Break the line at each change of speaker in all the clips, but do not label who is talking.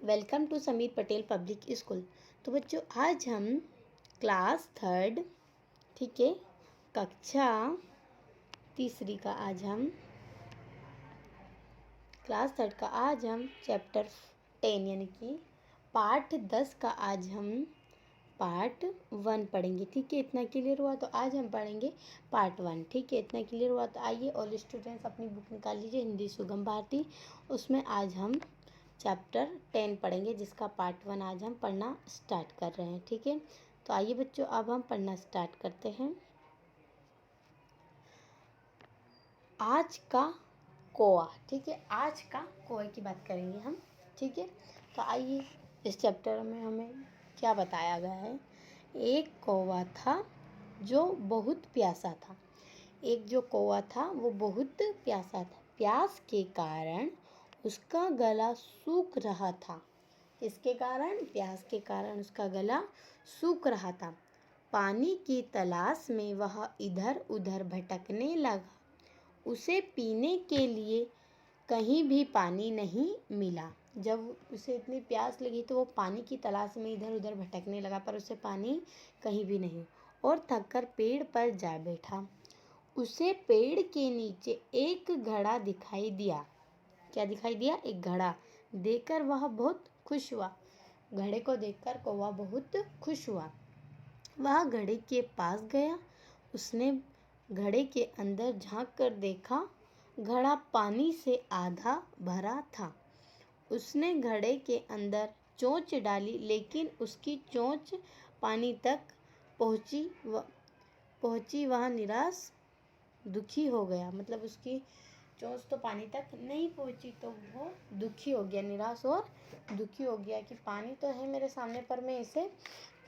Welcome to Sameer Patel public school. तो बच्चों आज हम क्लास थर्ड, ठीक है, कक्षा तीसरी का आज हम क्लास थर्ड का आज हम चैप्टर 10 यानी कि पार्ट 10 का आज हम पार्ट 1 पढ़ेंगे। ठीक है, इतना क्लियर हुआ? तो आज हम पढ़ेंगे पार्ट 1। ठीक है, इतना क्लियर हुआ? तो आइए ऑल स्टूडेंट्स अपनी बुक निकाल लीजिए, हिंदी सुगम भारती। उसमें आज हम चैप्टर 10 पढ़ेंगे, जिसका पार्ट 1 आज हम पढ़ना स्टार्ट कर रहे हैं। ठीक है, तो आइए बच्चों अब हम पढ़ना स्टार्ट करते हैं। आज का कौवा, ठीक है, आज का कौवे की बात करेंगे हम। ठीक है, तो आइए इस चैप्टर में हमें क्या बताया गया है। एक कौवा था जो बहुत प्यासा था। एक जो कौवा था वो बहुत प्यासा था। प्यास के कारण उसका गला सूख रहा था। इसके कारण, प्यास के कारण उसका गला सूख रहा था। पानी की तलाश में वह इधर उधर भटकने लगा। उसे पीने के लिए कहीं भी पानी नहीं मिला। जब उसे इतनी प्यास लगी तो वो पानी की तलाश में इधर उधर भटकने लगा, पर उसे पानी कहीं भी नहीं, और थककर पेड़ पर जा बैठा। उसे पेड़ के नीचे एक घड़ा दिखाई दिया। क्या दिखाई दिया? एक घड़ा। देखकर वह बहुत खुश हुआ। घड़े को देखकर कौवा बहुत खुश हुआ। वह घड़े के पास गया। उसने घड़े के अंदर झांक कर देखा। घड़ा पानी से आधा भरा था। उसने घड़े के अंदर चोंच डाली, लेकिन उसकी चोंच पानी तक पहुंची। वह निराश दुखी हो गया। मतलब उसकी चोंच तो पानी तक नहीं पहुंची, तो वो दुखी हो गया, निराश और दुखी हो गया कि पानी तो है मेरे सामने पर मैं इसे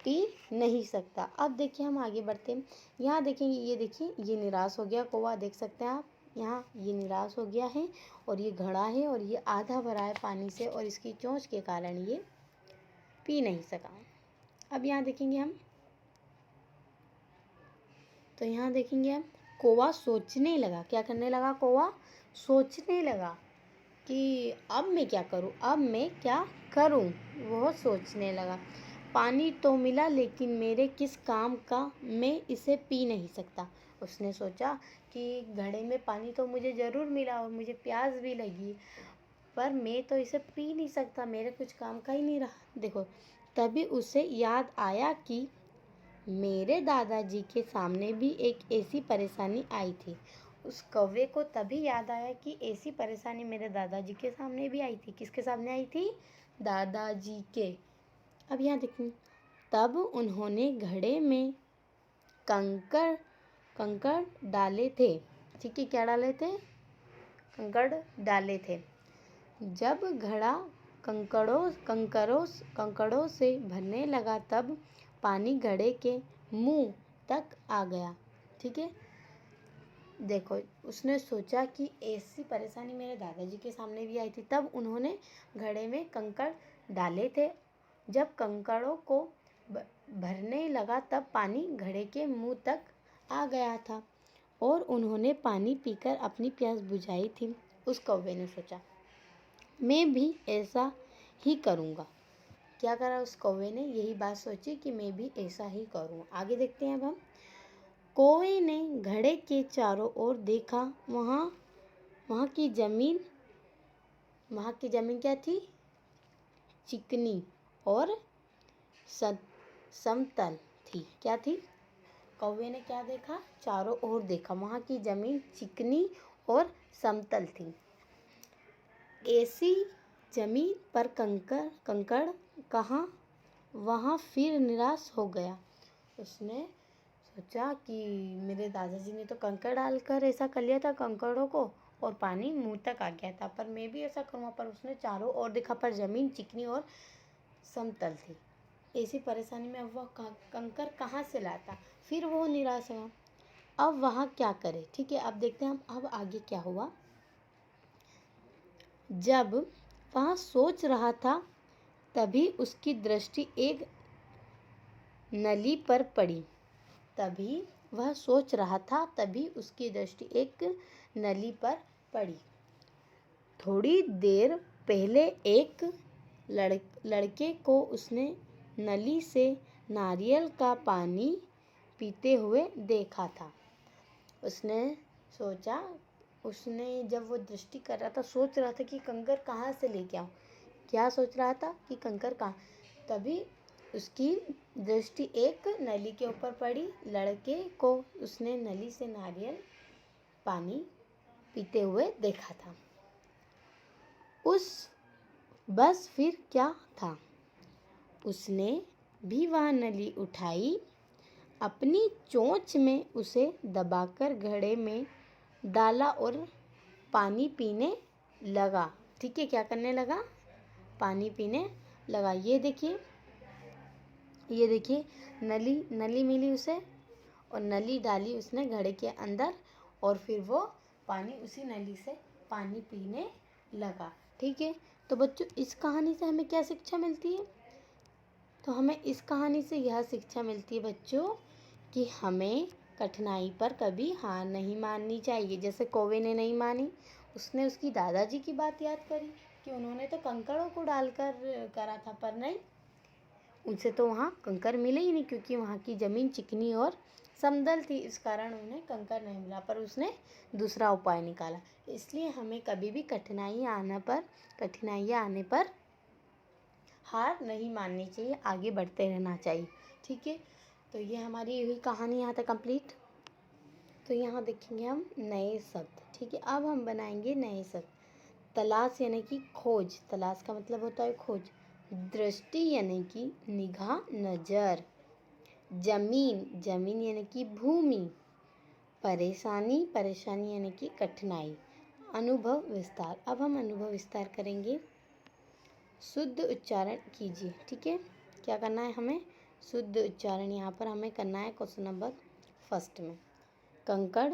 पी नहीं सकता। अब देखिए हम आगे बढ़ते हैं। यहाँ देखेंगे, ये देखिए, ये निराश हो गया कौवा, देख सकते हैं आप। यहाँ ये निराश हो गया है और ये घड़ा है और ये आधा भरा है पानी से, और इसकी चोंच के कारण ये पी नहीं सका। अब यहाँ देखेंगे हम, तो यहाँ देखेंगे हम, कौवा सोचने लगा। क्या करने लगा? कौवा सोचने लगा कि अब मैं क्या करूं, अब मैं क्या करूं। वह सोचने लगा। पानी तो मिला, लेकिन मेरे किस काम का, मैं इसे पी नहीं सकता। उसने सोचा कि घड़े में पानी तो मुझे ज़रूर मिला और मुझे प्यास भी लगी, पर मैं तो इसे पी नहीं सकता, मेरे कुछ काम का ही नहीं रहा। देखो, तभी उसे याद आया कि मेरे दादाजी के सामने भी एक ऐसी परेशानी आई थी। उस कौवे को तभी याद आया कि ऐसी परेशानी मेरे दादाजी के सामने भी आई थी। किसके सामने आई थी? दादाजी के। अब यहाँ देखिए, तब उन्होंने घड़े में कंकड़ कंकड़ डाले थे। ठीक है, क्या डाले थे? कंकड़ डाले थे। जब घड़ा कंकड़ों से भरने लगा, तब पानी घड़े के मुंह तक आ गया। ठीक है, देखो, उसने सोचा कि ऐसी परेशानी मेरे दादाजी के सामने भी आई थी। तब उन्होंने घड़े में कंकड़ डाले थे। जब कंकड़ों को भरने लगा, तब पानी घड़े के मुंह तक आ गया था, और उन्होंने पानी पीकर अपनी प्यास बुझाई थी। उस कौवे ने सोचा, मैं भी ऐसा ही करूँगा। क्या करा उस कौवे ने? यही बात सोची कि मैं भी ऐसा ही करूँ। आगे देखते हैं अब हम। कौवे ने घड़े के चारों ओर देखा। वहाँ की ज़मीन क्या थी? चिकनी और समतल थी। क्या थी? कौवे ने क्या देखा? चारों ओर देखा। वहाँ की ज़मीन चिकनी और समतल थी। ऐसी ज़मीन पर कंकड़ कहाँ? वहाँ फिर निराश हो गया। उसने सोचा कि मेरे दादाजी ने तो कंकड़ डालकर ऐसा कर लिया था कंकड़ों को, और पानी मुंह तक आ गया था, पर मैं भी ऐसा करूँगा। पर उसने चारों ओर देखा, पर ज़मीन चिकनी और समतल थी। ऐसी परेशानी में अब वह कंकड़ कहाँ से लाता? फिर वो निराश हुआ। अब वह क्या करे? ठीक है, अब देखते हैं हम अब आगे क्या हुआ। जब वह सोच रहा था, तभी उसकी दृष्टि एक नली पर पड़ी। तभी वह सोच रहा था, तभी उसकी दृष्टि एक नली पर पड़ी। थोड़ी देर पहले एक लड़के को उसने नली से नारियल का पानी पीते हुए देखा था। उसने सोचा, उसने जब वो दृष्टि कर रहा था, सोच रहा था कि कंकर कहाँ से लेके आऊँ। क्या सोच रहा था कि कंकर कहाँ। तभी उसकी दृष्टि एक नली के ऊपर पड़ी। लड़के को उसने नली से नारियल पानी पीते हुए देखा था। बस फिर क्या था, उसने भी वह नली उठाई, अपनी चोंच में उसे दबाकर घड़े में डाला और पानी पीने लगा। ठीक है, क्या करने लगा, पानी पीने लगा। ये देखिए नली मिली उसे और नली डाली उसने घड़े के अंदर और फिर वो पानी उसी नली से पानी पीने लगा। ठीक है, तो बच्चों इस कहानी से हमें क्या शिक्षा मिलती है? तो हमें इस कहानी से यह शिक्षा मिलती है बच्चों कि हमें कठिनाई पर कभी हार नहीं माननी चाहिए। जैसे कौवे ने नहीं मानी, उसने उसकी दादाजी की बात याद करी कि उन्होंने तो कंकड़ों को डालकर करा था, पर नहीं, उनसे तो वहाँ कंकर मिले ही नहीं क्योंकि वहाँ की ज़मीन चिकनी और समतल थी, इस कारण उन्हें कंकर नहीं मिला। पर उसने दूसरा उपाय निकाला। इसलिए हमें कभी भी कठिनाइयाँ आने पर हार नहीं माननी चाहिए, आगे बढ़ते रहना चाहिए। ठीक है, तो ये हमारी यही कहानी यहाँ तक कंप्लीट। तो यहाँ देखेंगे हम नए शब्द। ठीक है, अब हम बनाएंगे नए शब्द। तलाश यानी कि खोज, तलाश का मतलब होता है खोज। दृष्टि यानी कि निगाह, नज़र। जमीन यानी कि भूमि। परेशानी यानी कि कठिनाई। अनुभव विस्तार, अब हम अनुभव विस्तार करेंगे। शुद्ध उच्चारण कीजिए। ठीक है, क्या करना है हमें, शुद्ध उच्चारण यहाँ पर हमें करना है क्वेश्चन नंबर फर्स्ट में। कंकड़,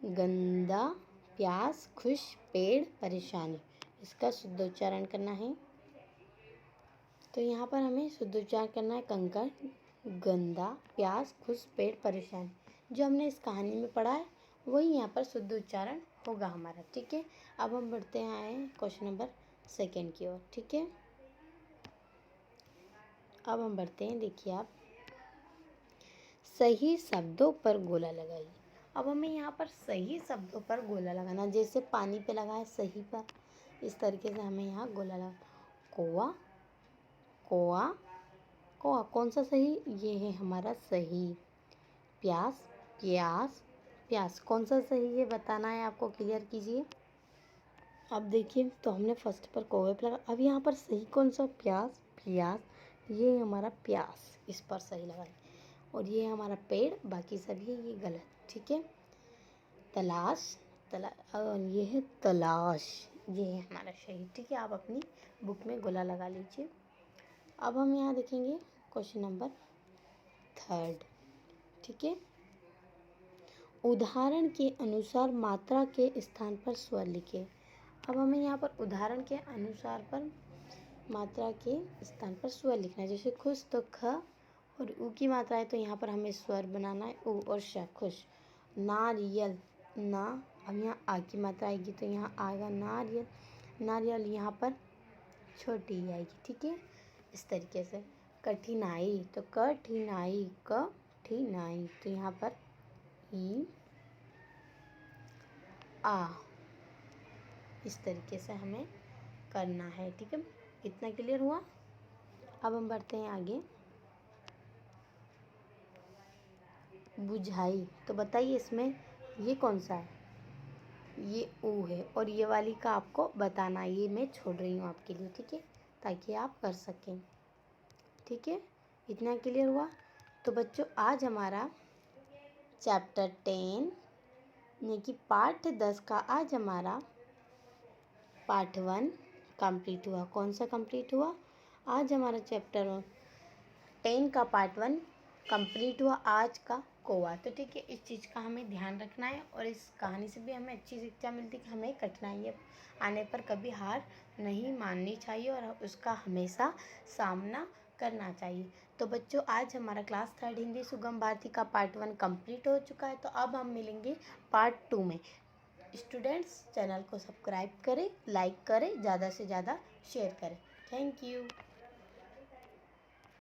गंदा, प्यास, खुश, पेड़, परेशानी, इसका शुद्ध उच्चारण करना है। तो यहाँ पर हमें शुद्ध उच्चारण करना है कंकड़, गंदा, प्यास, खुश, पेड़, परेशानी। जो हमने इस कहानी में पढ़ा है वही यहाँ पर शुद्ध उच्चारण होगा हमारा। ठीक है, अब हम बढ़ते हैं क्वेश्चन नंबर सेकेंड की ओर। ठीक है, अब हम बढ़ते हैं, देखिए आप, सही शब्दों पर गोला लगाइए। अब हमें यहाँ पर सही शब्दों पर गोला लगाना, जैसे पानी पे लगा है सही पर, इस तरीके से हमें यहाँ गोला लगा। कोआ, कोआ, कोआ कौन सा सही, ये है हमारा सही। प्यास, प्यास, प्यास कौन सा सही है बताना है आपको, क्लियर कीजिए। अब देखिए, तो हमने फर्स्ट पर कौवे पर लगा, अब यहाँ पर सही कौन सा, प्यास, प्यास, ये हमारा प्यास, इस पर सही लगा है। और ये हमारा पेड़, बाकी सभी ये गलत। ठीक है, तलाश, और ये है तलाश, ये है हमारा सही। ठीक है, आप अपनी बुक में गोला लगा लीजिए। अब हम यहाँ देखेंगे क्वेश्चन नंबर थर्ड। ठीक है, उदाहरण के अनुसार मात्रा के स्थान पर स्वर लिखे। अब हमें यहाँ पर उदाहरण के अनुसार पर मात्रा के स्थान पर स्वर लिखना है। जैसे खुश तो ख और ऊ की मात्रा है, तो यहाँ पर हमें स्वर बनाना है ऊ और श, खुश। नारियल, ना, अब यहाँ आ की मात्रा आएगी तो यहाँ आएगा नारियल, नारियल यहाँ पर छोटी आएगी। ठीक है, इस तरीके से। कठिनाई, तो कठिनाई, कठिनाई, तो यहाँ पर ई आ, इस तरीके से हमें करना है। ठीक है, इतना क्लियर हुआ। अब हम बढ़ते हैं आगे। बुझाई, तो बताइए इसमें ये कौन सा है, ये ऊ है, और ये वाली का आपको बताना, ये मैं छोड़ रही हूँ आपके लिए। ठीक है, ताकि आप कर सकें। ठीक है, इतना क्लियर हुआ। तो बच्चों आज हमारा चैप्टर 10 यानी कि पार्ट 10 का आज हमारा पार्ट 1 कंप्लीट हुआ। कौन सा कंप्लीट हुआ, आज हमारा चैप्टर 10 का पार्ट 1 कंप्लीट हुआ, आज का कौवा। तो ठीक है, इस चीज़ का हमें ध्यान रखना है और इस कहानी से भी हमें अच्छी शिक्षा मिलती है कि हमें कठिनाइयाँ आने पर कभी हार नहीं माननी चाहिए और उसका हमेशा सामना करना चाहिए। तो बच्चों आज हमारा क्लास 3 हिंदी सुगम भारती का पार्ट 1 कंप्लीट हो चुका है। तो अब हम मिलेंगे पार्ट 2 में। स्टूडेंट्स चैनल को सब्सक्राइब करें, लाइक करें, ज़्यादा से ज़्यादा शेयर करें। Thank you.